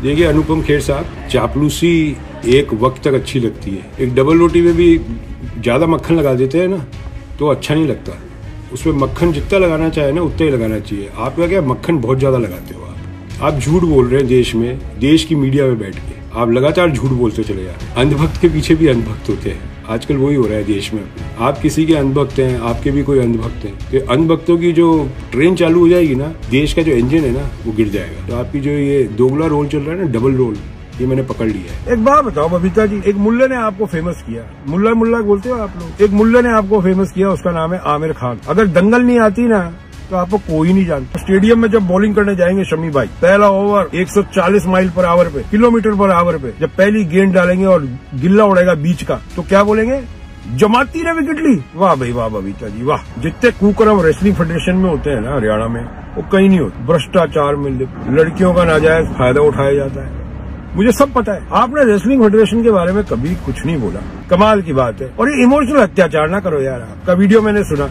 देखिए अनुपम खेर साहब, चापलूसी एक वक्त तक अच्छी लगती है। एक डबल रोटी में भी ज़्यादा मक्खन लगा देते हैं ना तो अच्छा नहीं लगता। उसमें मक्खन जितना लगाना चाहे ना उतना ही लगाना चाहिए। आप क्या मक्खन बहुत ज़्यादा लगाते हो। आप झूठ बोल रहे हैं देश में, देश की मीडिया में बैठ के आप लगातार झूठ बोलते चले जा रहे हैं। अंधभक्त के पीछे भी अंधभक्त होते हैं। आजकल वही हो रहा है देश में। आप किसी के अंधभक्त हैं, आपके भी कोई अंधभक्त हैं, तो अंधभक्तों की जो ट्रेन चालू हो जाएगी ना, देश का जो इंजन है ना वो गिर जाएगा। तो आपकी जो ये दोगला रोल चल रहा है ना, डबल रोल, ये मैंने पकड़ लिया है। एक बात बताओ बबीता जी, एक मुल्ले ने आपको फेमस किया, मुल्ला मुल्ला बोलते हो आप लोग, एक मुल्ले ने आपको फेमस किया, उसका नाम है आमिर खान। अगर दंगल नहीं आती ना तो आपको कोई नहीं जानता। स्टेडियम में जब बॉलिंग करने जाएंगे शमी भाई, पहला ओवर 140 माइल पर आवर पे, किलोमीटर पर आवर पे, जब पहली गेंद डालेंगे और गिल्ला उड़ेगा बीच का, तो क्या बोलेंगे? जमाती ने विकेट ली। वाह भाई वाह बबीता जी वाह। जितने कुकर्म रेसलिंग फेडरेशन में होते हैं ना हरियाणा में, वो कहीं नहीं होते। भ्रष्टाचार में लड़कियों का नाजायज फायदा उठाया जाता है। मुझे सब पता है। आपने रेसलिंग फेडरेशन के बारे में कभी कुछ नहीं बोला, कमाल की बात है। और ये इमोशनल अत्याचार ना करो यार। आपका वीडियो मैंने सुना,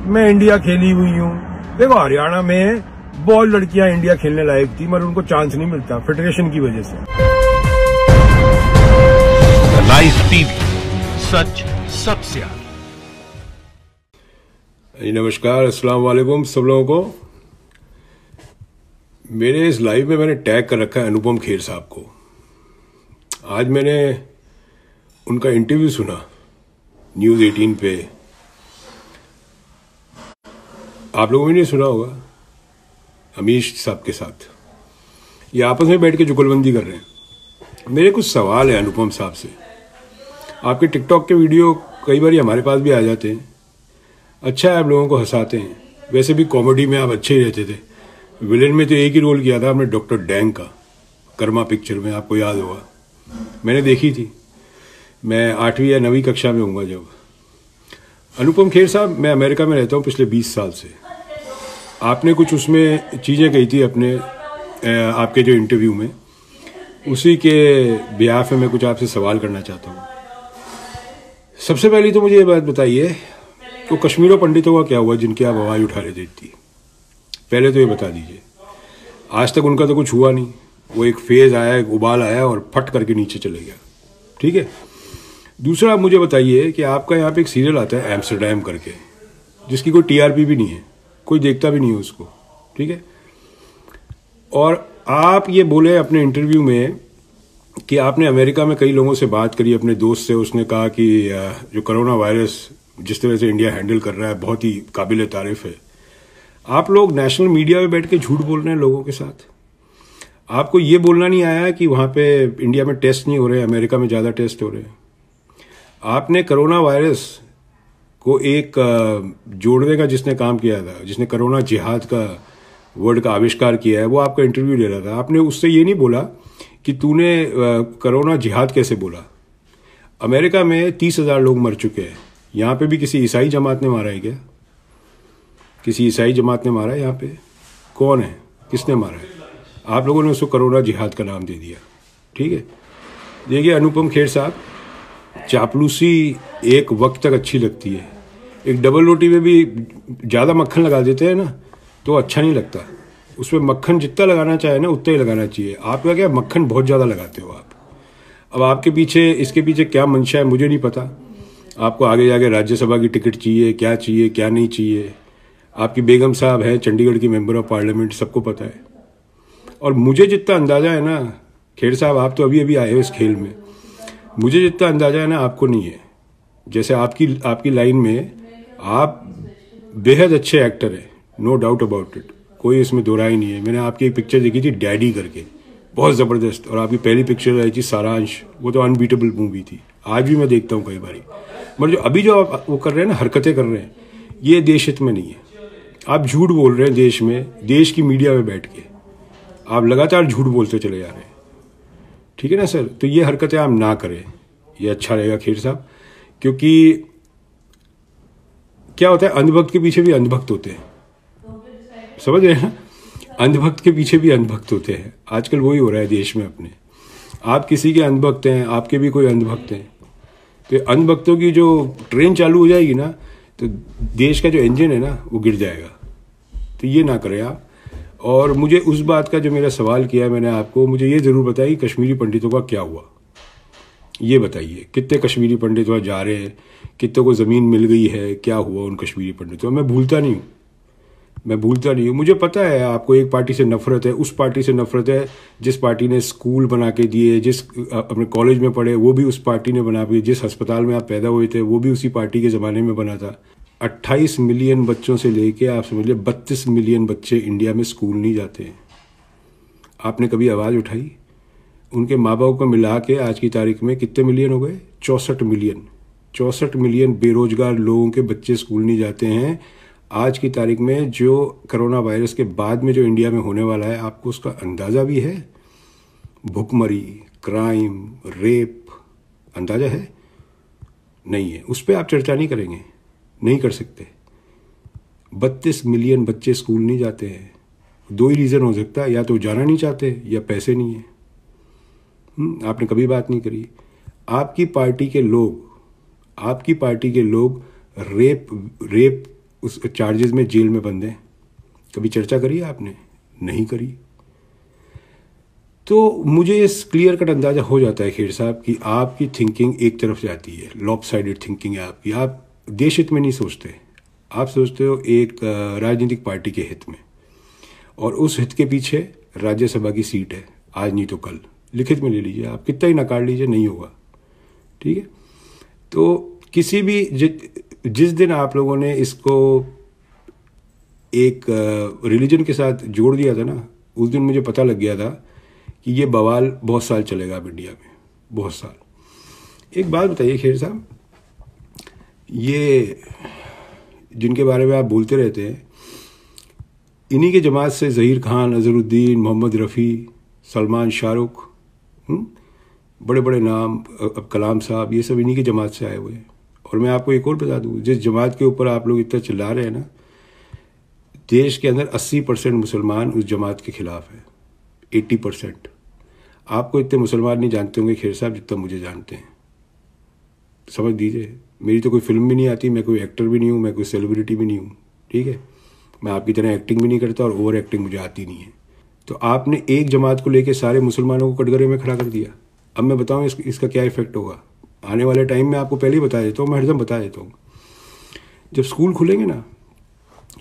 मैं इंडिया खेली हुई हूँ। देखो हरियाणा में बहुत लड़कियां इंडिया खेलने लायक थी मगर उनको चांस नहीं मिलता फेडरेशन की वजह से। लाइव टीवी, सच सबसे आगे। नमस्कार, अस्सलाम वालेकुम सब लोगों को। मेरे इस लाइव में मैंने टैग कर रखा है अनुपम खेर साहब को। आज मैंने उनका इंटरव्यू सुना न्यूज़ 18 पे। आप लोगों ने नहीं सुना होगा, अमीश साहब के साथ ये आपस में बैठ के जुगलबंदी कर रहे हैं। मेरे कुछ सवाल है अनुपम साहब से। आपके टिकटॉक के वीडियो कई बार हमारे पास भी आ जाते हैं। अच्छा है, आप लोगों को हंसाते हैं। वैसे भी कॉमेडी में आप अच्छे ही रहते थे। विलेन में तो एक ही रोल किया था आपने, डॉक्टर डैंग का, कर्मा पिक्चर में, आपको याद होगा। मैंने देखी थी, मैं 8वीं या 9वीं कक्षा में हूँगा जब। अनुपम खेर साहब, मैं अमेरिका में रहता हूँ पिछले 20 साल से। आपने कुछ उसमें चीज़ें कही थी अपने आपके जो इंटरव्यू में, उसी के बिहाफ में मैं कुछ आपसे सवाल करना चाहता हूँ। सबसे पहले तो मुझे ये बात बताइए तो कश्मीरों पंडितों का क्या हुआ जिनकी आप आवाज़ उठा रहे थे इतनी? पहले तो ये बता दीजिए। आज तक उनका तो कुछ हुआ नहीं। वो एक फेज़ आया, एक उबाल आया और फट करके नीचे चले गया। ठीक है। दूसरा आप मुझे बताइए कि आपका यहाँ पे एक सीरियल आता है एम्स्टरडैम करके, जिसकी कोई टीआरपी भी नहीं है, कोई देखता भी नहीं है उसको। ठीक है। और आप ये बोले अपने इंटरव्यू में कि आपने अमेरिका में कई लोगों से बात करी, अपने दोस्त से। उसने कहा कि जो कोरोना वायरस जिस तरह से इंडिया हैंडल कर रहा है बहुत ही काबिल तारीफ है। आप लोग नेशनल मीडिया में बैठ के झूठ बोल रहे हैं लोगों के साथ। आपको ये बोलना नहीं आया कि वहाँ पे इंडिया में टेस्ट नहीं हो रहे, अमेरिका में ज़्यादा टेस्ट हो रहे हैं। आपने कोरोना वायरस को एक जोड़ने का जिसने काम किया था, जिसने कोरोना जिहाद का वर्ड का आविष्कार किया है, वो आपका इंटरव्यू ले रहा था। आपने उससे ये नहीं बोला कि तूने कोरोना जिहाद कैसे बोला। अमेरिका में 30,000 लोग मर चुके हैं। यहाँ पे भी किसी ईसाई जमात ने मारा है क्या? किसी ईसाई जमात ने मारा है यहाँ पे? कौन है, किसने मारा है? आप लोगों ने उसको कोरोना जिहाद का नाम दे दिया। ठीक है। देखिए अनुपम खेर साहब, चापलूसी एक वक्त तक अच्छी लगती है। एक डबल रोटी में भी ज़्यादा मक्खन लगा देते हैं ना तो अच्छा नहीं लगता। उसमें मक्खन जितना लगाना चाहे ना उतना ही लगाना चाहिए। आप क्या मक्खन बहुत ज़्यादा लगाते हो आप। अब आपके पीछे, इसके पीछे क्या मंशा है मुझे नहीं पता। आपको आगे जाके राज्यसभा की टिकट चाहिए, क्या नहीं चाहिए। आपकी बेगम साहब है चंडीगढ़ की मेंबर ऑफ पार्लियामेंट, सबको पता है। और मुझे जितना अंदाज़ा है ना खेर साहब, आप तो अभी अभी आए हो इस खेल में, मुझे जितना अंदाज़ा है ना आपको नहीं है। जैसे आपकी लाइन में आप बेहद अच्छे एक्टर हैं, नो डाउट अबाउट इट, कोई इसमें दो राय नहीं है। मैंने आपकी एक पिक्चर देखी थी डैडी करके, बहुत ज़बरदस्त। और आपकी पहली पिक्चर आई थी सारांश, वो तो अनबीटेबल मूवी थी। आज भी मैं देखता हूँ कई बारी। मगर जो अभी जो आप वो कर रहे हैं ना, हरकतें कर रहे हैं, ये देश हित में नहीं है। आप झूठ बोल रहे हैं देश में, देश की मीडिया में बैठ के आप लगातार झूठ बोलते चले जा रहे हैं। ठीक है ना सर? तो ये हरकतें आप ना करें, ये अच्छा रहेगा खेर साहब। क्योंकि क्या होता है, अंधभक्त के पीछे भी अंधभक्त होते हैं, समझ रहे हैं ना? अंधभक्त के पीछे भी अंधभक्त होते हैं। आजकल वही हो रहा है देश में अपने। आप किसी के अंधभक्त हैं, आपके भी कोई अंधभक्त हैं, तो अंधभक्तों की जो ट्रेन चालू हो जाएगी ना तो देश का जो इंजन है ना वो गिर जाएगा। तो ये ना करें आप। और मुझे उस बात का जो मेरा सवाल किया है मैंने आपको, मुझे ये ज़रूर बताइए कश्मीरी पंडितों का क्या हुआ, ये बताइए। कितने कश्मीरी पंडित वहाँ जा रहे हैं, कितनों को ज़मीन मिल गई है, क्या हुआ उन कश्मीरी पंडितों। मैं भूलता नहीं हूँ, मुझे पता है आपको एक पार्टी से नफरत है, उस पार्टी से नफरत है जिस पार्टी ने स्कूल बना के दिए, जिस अपने कॉलेज में पढ़े वो भी उस पार्टी ने बना के, जिस अस्पताल में आप पैदा हुए थे वो भी उसी पार्टी के ज़माने में बना था। 28 मिलियन बच्चों से लेके आप समझ लीजिए 32 मिलियन बच्चे इंडिया में स्कूल नहीं जाते हैं। आपने कभी आवाज़ उठाई? उनके माँ बाप को मिला के आज की तारीख में कितने मिलियन हो गए? 64 मिलियन बेरोजगार लोगों के बच्चे स्कूल नहीं जाते हैं। आज की तारीख में जो कोरोना वायरस के बाद में जो इंडिया में होने वाला है, आपको उसका अंदाज़ा भी है? भुखमरी, क्राइम, रेप, अंदाज़ा है? नहीं है। उस पर आप चर्चा नहीं करेंगे, नहीं कर सकते। 32 मिलियन बच्चे स्कूल नहीं जाते हैं। 2 ही रीज़न हो सकता है, या तो जाना नहीं चाहते या पैसे नहीं है। आपने कभी बात नहीं करी। आपकी पार्टी के लोग रेप उस चार्जेस में जेल में बंद हैं। कभी चर्चा करी आपने? नहीं करी। तो मुझे इस क्लियर कट अंदाजा हो जाता है खेर साहब कि आपकी थिंकिंग एक तरफ जाती है, लॉपसाइडेड थिंकिंग है आपकी। आप देश हित में नहीं सोचते, आप सोचते हो एक राजनीतिक पार्टी के हित में, और उस हित के पीछे राज्यसभा की सीट है, आज नहीं तो कल। लिखित में ले लीजिए, आप कितना ही नकार लीजिए, नहीं होगा। ठीक है। तो किसी भी जिस दिन आप लोगों ने इसको एक रिलीजन के साथ जोड़ दिया था ना, उस दिन मुझे पता लग गया था कि ये बवाल बहुत साल चलेगा अब इंडिया में, बहुत साल। एक बात बताइए खेर साहब, ये जिनके बारे में आप बोलते रहते हैं, इन्हीं के जमात से ज़हीर खान, अजहरुद्दीन, मोहम्मद रफ़ी, सलमान, शाहरुख, बड़े बड़े नाम, अब कलाम साहब, ये सब इन्हीं की जमात से आए हुए हैं। और मैं आपको एक और बता दूं, जिस जमात के ऊपर आप लोग इतना चिल्ला रहे हैं ना, देश के अंदर 80% मुसलमान उस जमात के खिलाफ है। 80%। आपको इतने मुसलमान नहीं जानते होंगे खेर साहब जितना मुझे जानते हैं, समझ दीजिए। मेरी तो कोई फिल्म भी नहीं आती, मैं कोई एक्टर भी नहीं हूँ, मैं कोई सेलिब्रिटी भी नहीं हूँ। ठीक है। मैं आपकी तरह एक्टिंग भी नहीं करता और ओवर एक्टिंग मुझे आती नहीं है। तो आपने एक जमात को लेकर सारे मुसलमानों को कटघरे में खड़ा कर दिया। अब मैं बताऊँ इसका क्या इफेक्ट होगा आने वाले टाइम में। आपको पहले ही बता देता हूँ, मैं हरदम बता देता हूँ। जब स्कूल खुलेंगे ना,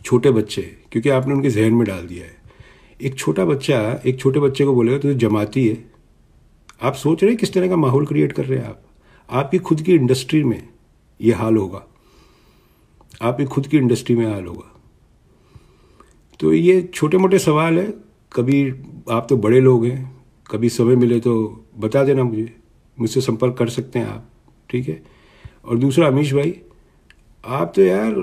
छोटे बच्चे, क्योंकि आपने उनके जहन में डाल दिया है, एक छोटे बच्चे को बोलेगा तो जमाती है। आप सोच रहे हैं किस तरह का माहौल क्रिएट कर रहे हैं आप? आपकी खुद की इंडस्ट्री में ये हाल होगा, आपकी खुद की इंडस्ट्री में हाल होगा। तो ये छोटे मोटे सवाल है। कभी आप तो बड़े लोग हैं, कभी समय मिले तो बता देना मुझसे संपर्क कर सकते हैं आप। ठीक है। और दूसरा, अमीश भाई, आप तो यार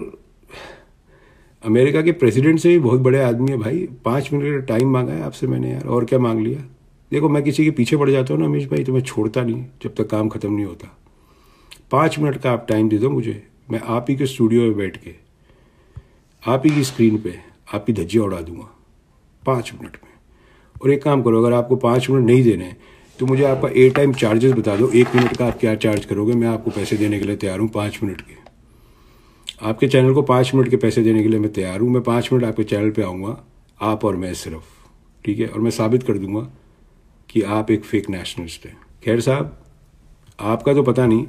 अमेरिका के प्रेसिडेंट से भी बहुत बड़े आदमी है भाई। 5 मिनट का टाइम मांगा है आपसे मैंने यार, और क्या मांग लिया? देखो, मैं किसी के पीछे पड़ जाता हूँ ना अमीश भाई, तो मैं छोड़ता नहीं जब तक काम खत्म नहीं होता। 5 मिनट का आप टाइम दे दो मुझे, मैं आप ही के स्टूडियो में बैठ के, आप ही की स्क्रीन पे आपकी धज्जियाँ उड़ा दूंगा 5 मिनट में। और एक काम करो, अगर आपको 5 मिनट नहीं देने हैं तो मुझे आपका एयर टाइम चार्जेस बता दो। 1 मिनट का आप क्या चार्ज करोगे? मैं आपको पैसे देने के लिए तैयार हूँ 5 मिनट के। आपके चैनल को 5 मिनट के पैसे देने के लिए मैं तैयार हूँ। मैं 5 मिनट आपके चैनल पे आऊँगा, आप और मैं सिर्फ। ठीक है। और मैं साबित कर दूंगा कि आप एक फेक नेशनलिस्ट हैं। खैर साहब, आपका तो पता नहीं,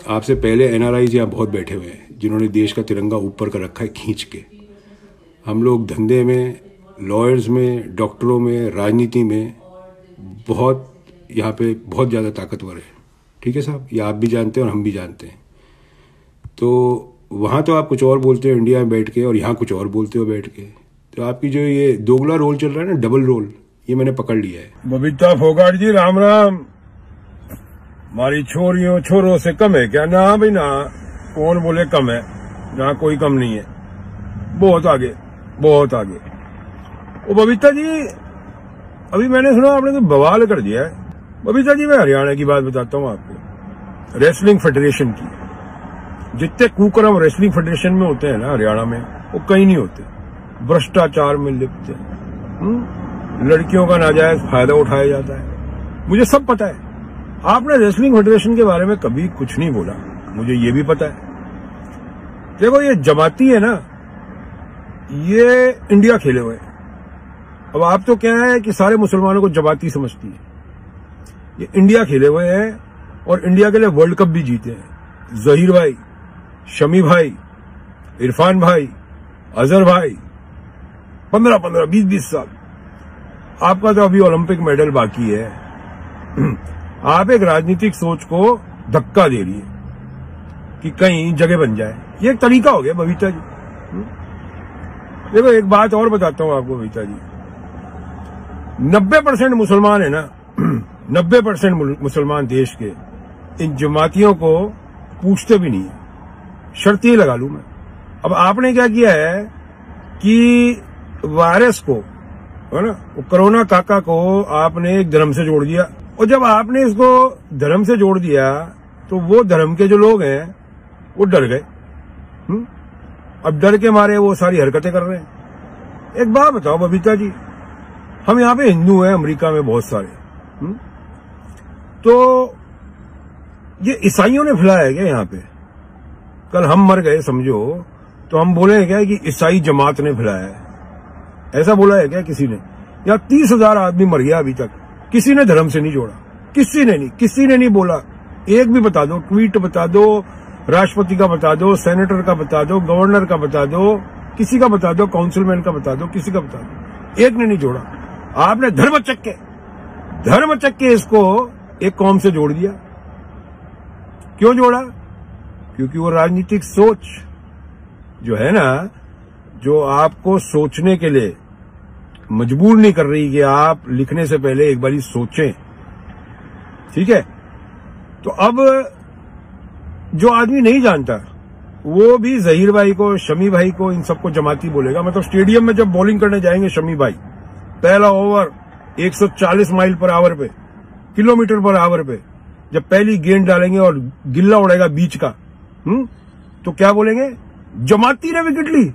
आपसे पहले NRIs यहाँ बहुत बैठे हुए हैं जिन्होंने देश का तिरंगा ऊपर कर रखा है खींच के। हम लोग धंधे में, लॉयर्स में, डॉक्टरों में, राजनीति में बहुत, यहाँ पे बहुत ज़्यादा ताकतवर है। ठीक है साहब, ये आप भी जानते हैं और हम भी जानते हैं। तो वहाँ तो आप कुछ और बोलते हो इंडिया में बैठ के, और यहाँ कुछ और बोलते हो बैठ के। तो आपकी जो ये दोगला रोल चल रहा है ना, डबल रोल, ये मैंने पकड़ लिया है। बबीता फोगाट जी, राम राम। हमारी छोरियों छोरों से कम है क्या? ना भाई ना, कौन बोले कम है? ना कोई कम नहीं है, बहुत आगे, बहुत आगे। ओ बबीता जी, अभी मैंने सुना आपने तो बवाल कर दिया है। बबीता जी, मैं हरियाणा की बात बताता हूँ आपको, रेसलिंग फेडरेशन की। जितने कुकर्म रेसलिंग फेडरेशन में होते हैं ना हरियाणा में, वो कहीं नहीं होते। भ्रष्टाचार में लिप्त है, लड़कियों का नाजायज फायदा उठाया जाता है, मुझे सब पता है। आपने रेसलिंग फेडरेशन के बारे में कभी कुछ नहीं बोला, मुझे ये भी पता है। देखो, ये जमाती है ना, ये इंडिया खेले हुए, अब आप तो क्या है कि सारे मुसलमानों को जमाती समझती है। ये इंडिया खेले हुए हैं और इंडिया के लिए वर्ल्ड कप भी जीते हैं। जहीर भाई, शमी भाई, इरफान भाई, अजहर भाई, 15-15, 20-20 साल। आपका तो अभी ओलंपिक मेडल बाकी है। आप एक राजनीतिक सोच को धक्का दे रही है कि कहीं जगह बन जाए। ये एक तरीका हो गया बबीता जी। देखो एक बात और बताता हूं आपको बबीता जी, 90% मुसलमान है ना, 90% मुसलमान देश के इन जमातियों को पूछते भी नहीं है। शर्त ही लगा लूं मैं। अब आपने क्या किया है कि वायरस को, है ना, कोरोना काका को आपने एक धर्म से जोड़ दिया, और जब आपने इसको धर्म से जोड़ दिया तो वो धर्म के जो लोग हैं वो डर गए। अब डर के मारे वो सारी हरकतें कर रहे हैं। एक बात बताओ बबीता जी, हम यहाँ पे हिंदू हैं अमेरिका में बहुत सारे, तो ये ईसाइयों ने फैलाया है क्या यहाँ पे? कल हम मर गए समझो तो हम बोले क्या कि ईसाई जमात ने फैलाया है, ऐसा बोला है क्या किसी ने? यहाँ 30,000 आदमी मर गया अभी तक, किसी ने धर्म से नहीं जोड़ा, किसी ने नहीं बोला। एक भी बता दो, ट्वीट बता दो, राष्ट्रपति का बता दो, सेनेटर का बता दो, गवर्नर का बता दो, किसी का बता दो, काउंसिलमैन का बता दो, किसी का बता दो, एक ने नहीं जोड़ा। आपने धर्म चक्के इसको एक कौम से जोड़ दिया। क्यों जोड़ा? क्योंकि वो राजनीतिक सोच जो है ना, जो आपको सोचने के लिए मजबूर नहीं कर रही कि आप लिखने से पहले एक बार सोचें, ठीक है? तो अब जो आदमी नहीं जानता वो भी जहीर भाई को, शमी भाई को, इन सबको जमाती बोलेगा। मतलब स्टेडियम में जब बॉलिंग करने जाएंगे शमी भाई, पहला ओवर 140 माइल पर आवर पे, किलोमीटर पर आवर पे, जब पहली गेंद डालेंगे और गिल्ला उड़ेगा बीच का, तो क्या बोलेंगे? जमाती ने विकेट ली।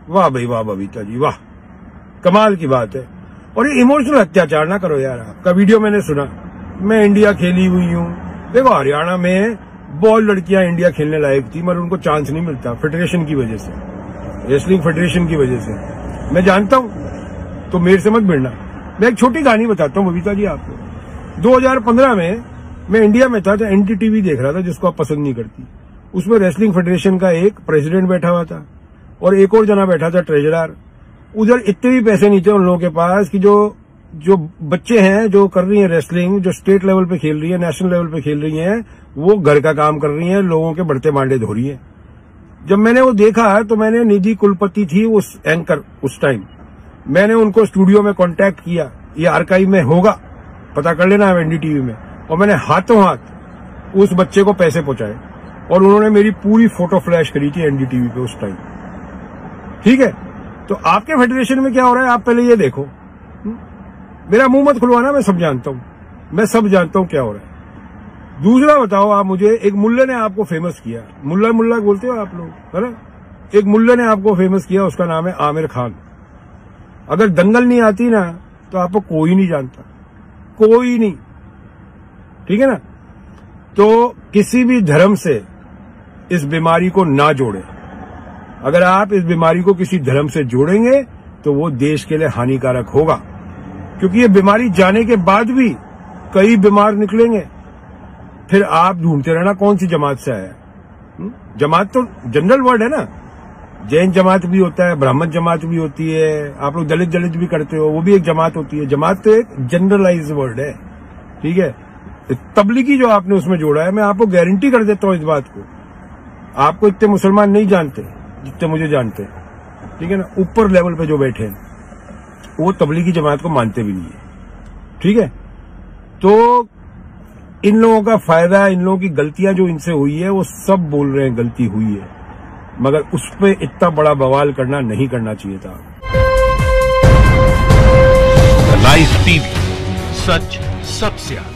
वाह भाई वाह बबीता जी, वाह, कमाल की बात है। और ये इमोशनल अत्याचार ना करो यार। आपका वीडियो मैंने सुना, मैं इंडिया खेली हुई हूं। देखो हरियाणा में बहुत लड़कियां इंडिया खेलने लायक थी, मगर उनको चांस नहीं मिलता फेडरेशन की वजह से, रेसलिंग फेडरेशन की वजह से। मैं जानता हूं, तो मेरे से मत भिड़ना। मैं एक छोटी कहानी बताता हूं बबीता जी आपको। 2015 में मैं इंडिया में था, तो NDTV देख रहा था, जिसको आप पसंद नहीं करती। उसमें रेसलिंग फेडरेशन का एक प्रेसिडेंट बैठा हुआ था और एक और जना बैठा था ट्रेजरर। उधर इतने भी पैसे नहीं थे उन लोगों के पास कि जो बच्चे हैं जो कर रही हैं रेसलिंग, जो स्टेट लेवल पे खेल रही है, नेशनल लेवल पे खेल रही हैं, वो घर का काम कर रही हैं, लोगों के बढ़ते मांडे धो रही हैं। जब मैंने वो देखा तो मैंने, निधि कुलपति थी उस एंकर उस टाइम, मैंने उनको स्टूडियो में कांटेक्ट किया, ये आर्काइव में होगा, पता कर लेना NDTV में, और मैंने हाथों हाथ उस बच्चे को पैसे पहुंचाए और उन्होंने मेरी पूरी फोटो फ्लैश करी थी NDTV पे उस टाइम, ठीक है? तो आपके फेडरेशन में क्या हो रहा है आप पहले ये देखो। मेरा मुंह मत खुलवाना, मैं सब जानता हूं, मैं सब जानता हूं क्या हो रहा है। दूसरा बताओ आप मुझे, एक मुल्ले ने आपको फेमस किया, मुल्ला बोलते हो आप लोग, है ना? एक मुल्ले ने आपको फेमस किया, उसका नाम है आमिर खान। अगर दंगल नहीं आती ना तो आपको कोई नहीं जानता, कोई नहीं, ठीक है ना? तो किसी भी धर्म से इस बीमारी को ना जोड़े। अगर आप इस बीमारी को किसी धर्म से जोड़ेंगे तो वो देश के लिए हानिकारक होगा, क्योंकि ये बीमारी जाने के बाद भी कई बीमार निकलेंगे। फिर आप ढूंढते रहना कौन सी जमात से आया। जमात तो जनरल वर्ड है ना, जैन जमात भी होता है, ब्राह्मण जमात भी होती है, आप लोग दलित भी करते हो, वो भी एक जमात होती है। जमात तो एक जनरलाइज वर्ड है, ठीक है? तबलीगी जो आपने उसमें जोड़ा है, मैं आपको गारंटी कर देता हूं इस बात को, आपको इतने मुसलमान नहीं जानते जितने मुझे जानते, ठीक है ना? ऊपर लेवल पे जो बैठे हैं वो तबलीगी जमात को मानते भी नहीं है, ठीक है? तो इन लोगों का फायदा, इन लोगों की गलतियां जो इनसे हुई है, वो सब बोल रहे हैं गलती हुई है, मगर उस पे इतना बड़ा बवाल करना नहीं करना चाहिए था। लाइव टीवी, सच सबसे आगे।